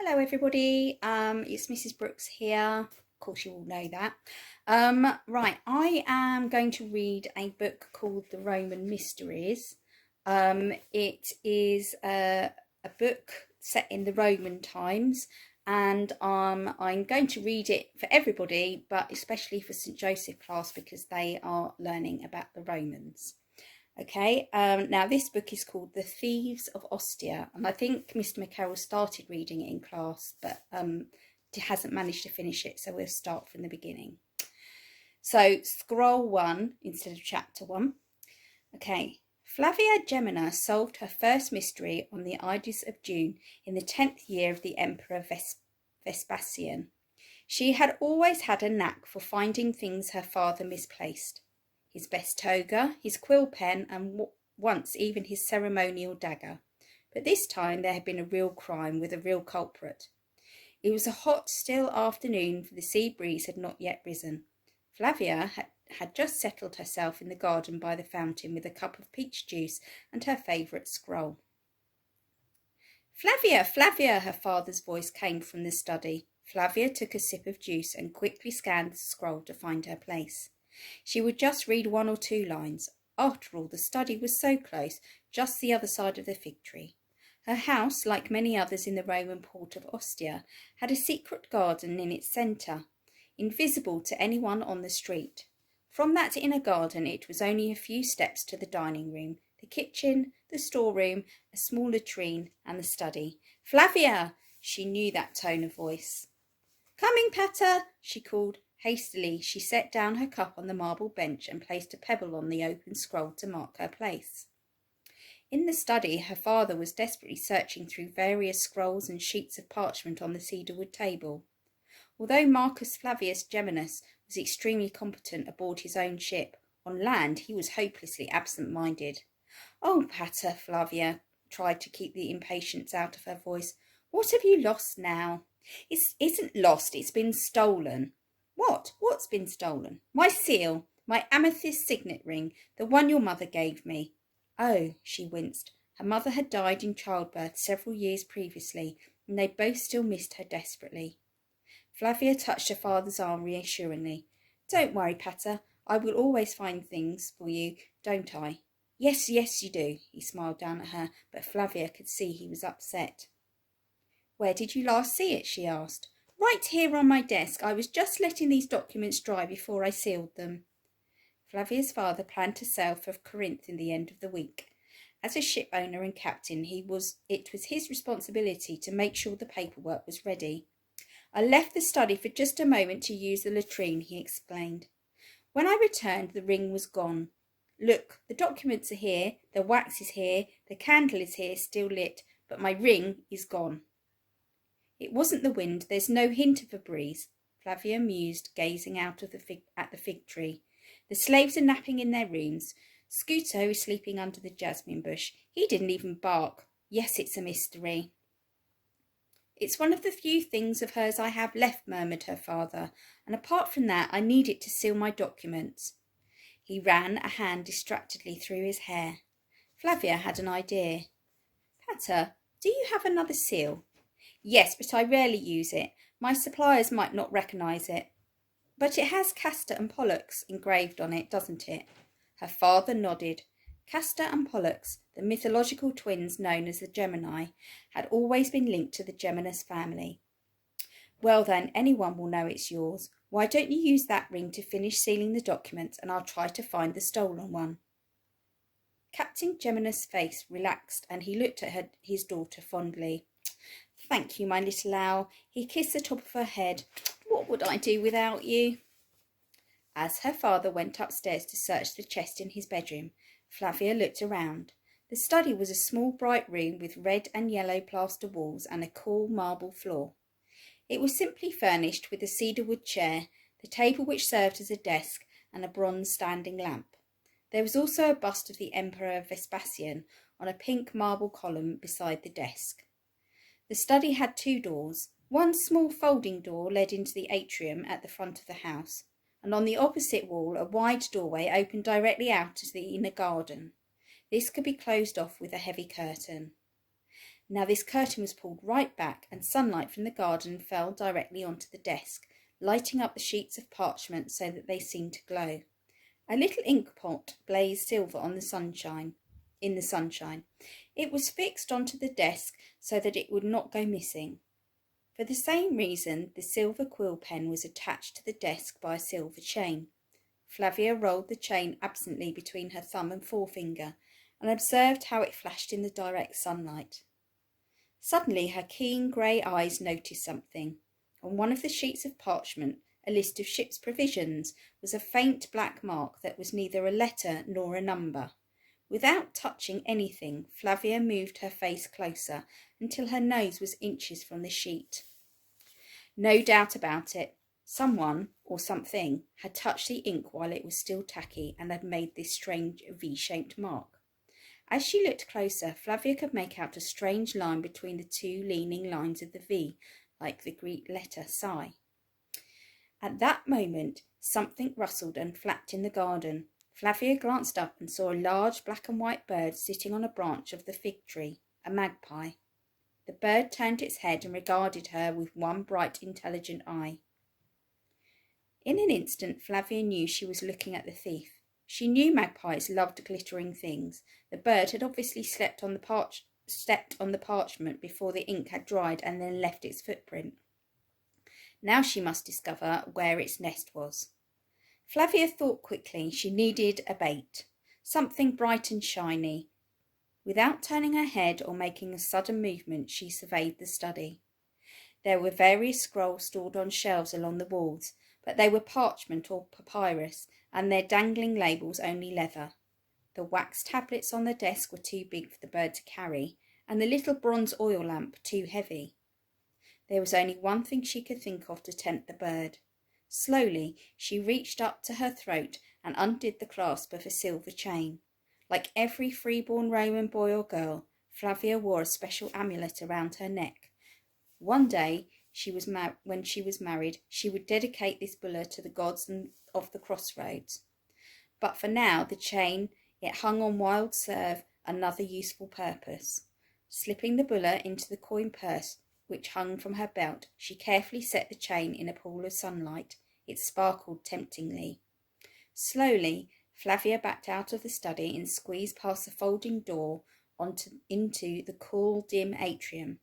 Hello everybody, it's Mrs. Brooks here. Of course you all know that. Right, I am going to read a book called The Roman Mysteries. It is a book set in the Roman times, and I'm going to read it for everybody, but especially for St. Joseph class because they are learning about the Romans. Okay, now this book is called The Thieves of Ostia, and I think Mr. McCarroll started reading it in class, but hasn't managed to finish it, so we'll start from the beginning. So, scroll 1 instead of chapter 1. Okay, Flavia Gemina solved her first mystery on the Ides of June in the 10th year of the Emperor Vespasian. She had always had a knack for finding things her father misplaced. His best toga, his quill pen, and once even his ceremonial dagger. But this time there had been a real crime with a real culprit. It was a hot, still afternoon, for the sea breeze had not yet risen. Flavia had just settled herself in the garden by the fountain with a cup of peach juice and her favourite scroll. "Flavia, Flavia!" her father's voice came from the study. Flavia took a sip of juice and quickly scanned the scroll to find her place. She would just read 1 or 2 lines. After all, the study was so close, just the other side of the fig tree. Her house, like many others in the Roman port of Ostia, had a secret garden in its centre, invisible to anyone on the street. From that inner garden it was only a few steps to the dining room, the kitchen, the storeroom, a small latrine, and the study. "Flavia!" She knew that tone of voice. "Coming, Pater!" she called. Hastily, she set down her cup on the marble bench and placed a pebble on the open scroll to mark her place. In the study, her father was desperately searching through various scrolls and sheets of parchment on the cedarwood table. Although Marcus Flavius Geminus was extremely competent aboard his own ship, on land he was hopelessly absent-minded. "Oh, Pater," Flavia tried to keep the impatience out of her voice. "What have you lost now?" "It isn't lost, it's been stolen." "What? What's been stolen?" "My seal, my amethyst signet ring, the one your mother gave me." Oh, she winced. Her mother had died in childbirth several years previously, and they both still missed her desperately. Flavia touched her father's arm reassuringly. "Don't worry, Pater. I will always find things for you, don't I?" Yes, you do." He smiled down at her, but Flavia could see he was upset. "Where did you last see it?" she asked. "Right here on my desk. I was just letting these documents dry before I sealed them." Flavia's father planned to sail for Corinth in the end of the week. As a ship owner and captain, it was his responsibility to make sure the paperwork was ready. "I left the study for just a moment to use the latrine," he explained. "When I returned, the ring was gone. Look, the documents are here, the wax is here, the candle is here, still lit, but my ring is gone." "It wasn't the wind, there's no hint of a breeze," Flavia mused, gazing out of at the fig tree. "The slaves are napping in their rooms. Scuto is sleeping under the jasmine bush. He didn't even bark. Yes, it's a mystery." "It's one of the few things of hers I have left," murmured her father, "and apart from that I need it to seal my documents." He ran a hand distractedly through his hair. Flavia had an idea. "Pater, do you have another seal?" "Yes, but I rarely use it. My suppliers might not recognise it." "But it has Castor and Pollux engraved on it, doesn't it?" Her father nodded. Castor and Pollux, the mythological twins known as the Gemini, had always been linked to the Geminus family. "Well then, anyone will know it's yours. Why don't you use that ring to finish sealing the documents, and I'll try to find the stolen one." Captain Geminus' face relaxed, and he looked at his daughter fondly. "Thank you, my little owl." He kissed the top of her head. "What would I do without you?" As her father went upstairs to search the chest in his bedroom, Flavia looked around. The study was a small bright room with red and yellow plaster walls and a cool marble floor. It was simply furnished with a cedarwood chair, the table which served as a desk, and a bronze standing lamp. There was also a bust of the Emperor Vespasian on a pink marble column beside the desk. The study had 2 doors. One small folding door led into the atrium at the front of the house, and on the opposite wall a wide doorway opened directly out to the inner garden. This could be closed off with a heavy curtain. Now this curtain was pulled right back, and sunlight from the garden fell directly onto the desk, lighting up the sheets of parchment so that they seemed to glow. A little ink pot blazed silver on the sunshine. In the sunshine, it was fixed onto the desk so that it would not go missing. For the same reason, the silver quill pen was attached to the desk by a silver chain. Flavia rolled the chain absently between her thumb and forefinger, and observed how it flashed in the direct sunlight. Suddenly her keen grey eyes noticed something. On one of the sheets of parchment, a list of ship's provisions, was a faint black mark that was neither a letter nor a number. Without touching anything, Flavia moved her face closer until her nose was inches from the sheet. No doubt about it, someone or something had touched the ink while it was still tacky and had made this strange V-shaped mark. As she looked closer, Flavia could make out a strange line between the two leaning lines of the V, like the Greek letter psi. At that moment, something rustled and flapped in the garden. Flavia glanced up and saw a large black and white bird sitting on a branch of the fig tree, a magpie. The bird turned its head and regarded her with one bright, intelligent eye. In an instant, Flavia knew she was looking at the thief. She knew magpies loved glittering things. The bird had obviously stepped on the parchment before the ink had dried and then left its footprint. Now she must discover where its nest was. Flavia thought quickly. She needed a bait, something bright and shiny. Without turning her head or making a sudden movement, she surveyed the study. There were various scrolls stored on shelves along the walls, but they were parchment or papyrus, and their dangling labels only leather. The wax tablets on the desk were too big for the bird to carry, and the little bronze oil lamp too heavy. There was only one thing she could think of to tempt the bird. Slowly, she reached up to her throat and undid the clasp of a silver chain. Like every freeborn Roman boy or girl, Flavia wore a special amulet around her neck. One day, when she was married, she would dedicate this bulla to the gods of the crossroads. But for now, the chain, it hung on wild serve another useful purpose. Slipping the bulla into the coin purse, which hung from her belt, she carefully set the chain in a pool of sunlight. It sparkled temptingly. Slowly, Flavia backed out of the study and squeezed past the folding door into the cool, dim atrium.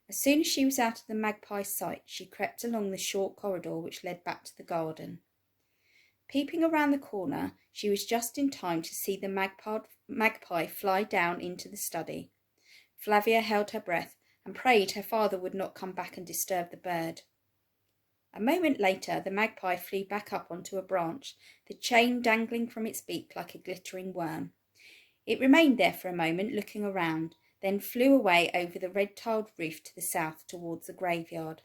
As soon as she was out of the magpie's sight, she crept along the short corridor which led back to the garden. Peeping around the corner, she was just in time to see the magpie fly down into the study. Flavia held her breath and prayed her father would not come back and disturb the bird. A moment later, the magpie flew back up onto a branch, the chain dangling from its beak like a glittering worm. It remained there for a moment, looking around, then flew away over the red-tiled roof to the south towards the graveyard.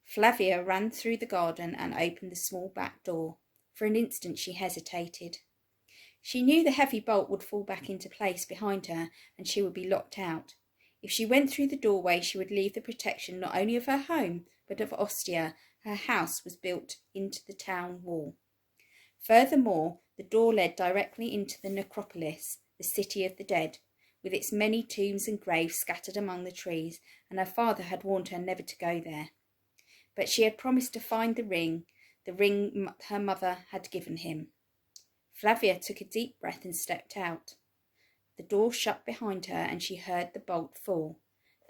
Flavia ran through the garden and opened the small back door. For an instant she hesitated. She knew the heavy bolt would fall back into place behind her and she would be locked out. If she went through the doorway, she would leave the protection not only of her home, but of Ostia. Her house was built into the town wall. Furthermore, the door led directly into the necropolis, the city of the dead, with its many tombs and graves scattered among the trees, and her father had warned her never to go there. But she had promised to find the ring her mother had given him. Flavia took a deep breath and stepped out. The door shut behind her and she heard the bolt fall.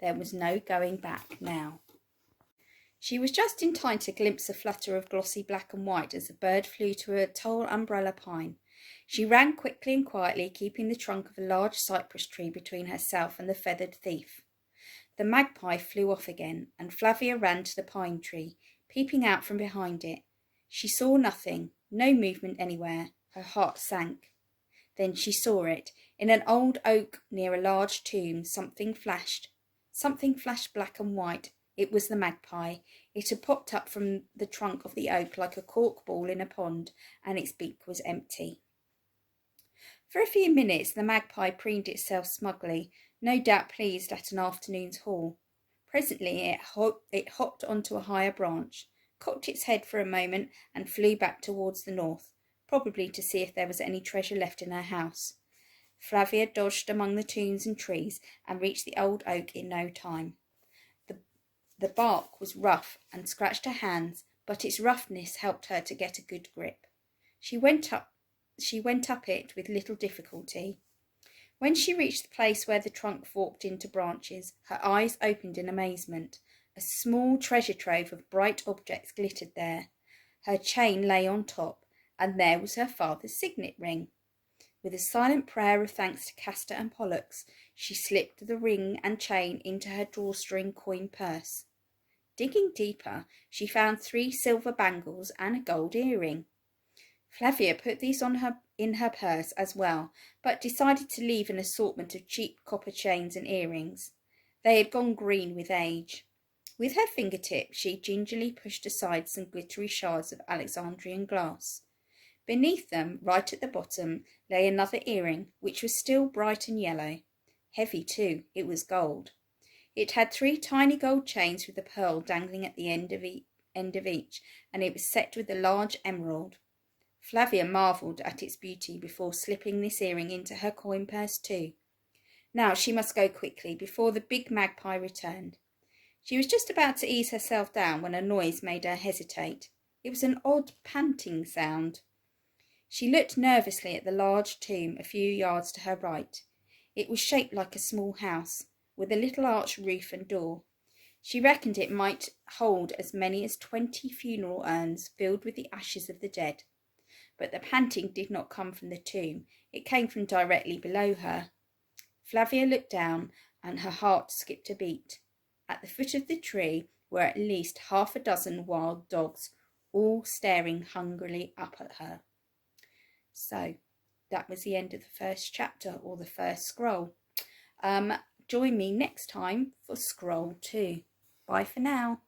There was no going back now. She was just in time to glimpse a flutter of glossy black and white as the bird flew to a tall umbrella pine. She ran quickly and quietly, keeping the trunk of a large cypress tree between herself and the feathered thief. The magpie flew off again, and Flavia ran to the pine tree, peeping out from behind it. She saw nothing, no movement anywhere. Her heart sank. Then she saw it. In an old oak near a large tomb, something flashed. Something flashed black and white. It was the magpie. It had popped up from the trunk of the oak like a cork ball in a pond, and its beak was empty. For a few minutes the magpie preened itself smugly, no doubt pleased at an afternoon's haul. Presently it hopped onto a higher branch, cocked its head for a moment, and flew back towards the north, probably to see if there was any treasure left in her house. Flavia dodged among the tombs and trees and reached the old oak in no time. The bark was rough and scratched her hands, but its roughness helped her to get a good grip. She went up it with little difficulty. When she reached the place where the trunk forked into branches, her eyes opened in amazement. A small treasure trove of bright objects glittered there. Her chain lay on top, and there was her father's signet ring. With a silent prayer of thanks to Castor and Pollux, she slipped the ring and chain into her drawstring coin purse. Digging deeper, she found 3 silver bangles and a gold earring. Flavia put these in her purse as well, but decided to leave an assortment of cheap copper chains and earrings. They had gone green with age. With her fingertip, she gingerly pushed aside some glittery shards of Alexandrian glass. Beneath them, right at the bottom, lay another earring, which was still bright and yellow. Heavy too, it was gold. It had 3 tiny gold chains with a pearl dangling at the end of each, and it was set with a large emerald. Flavia marvelled at its beauty before slipping this earring into her coin purse too. Now she must go quickly before the big magpie returned. She was just about to ease herself down when a noise made her hesitate. It was an odd panting sound. She looked nervously at the large tomb a few yards to her right. It was shaped like a small house, with a little arched roof and door. She reckoned it might hold as many as 20 funeral urns filled with the ashes of the dead. But the panting did not come from the tomb. It came from directly below her. Flavia looked down, and her heart skipped a beat. At the foot of the tree were at least 6 wild dogs, all staring hungrily up at her. So, that was the end of the first chapter, or the first scroll. Join me next time for scroll 2. Bye for now.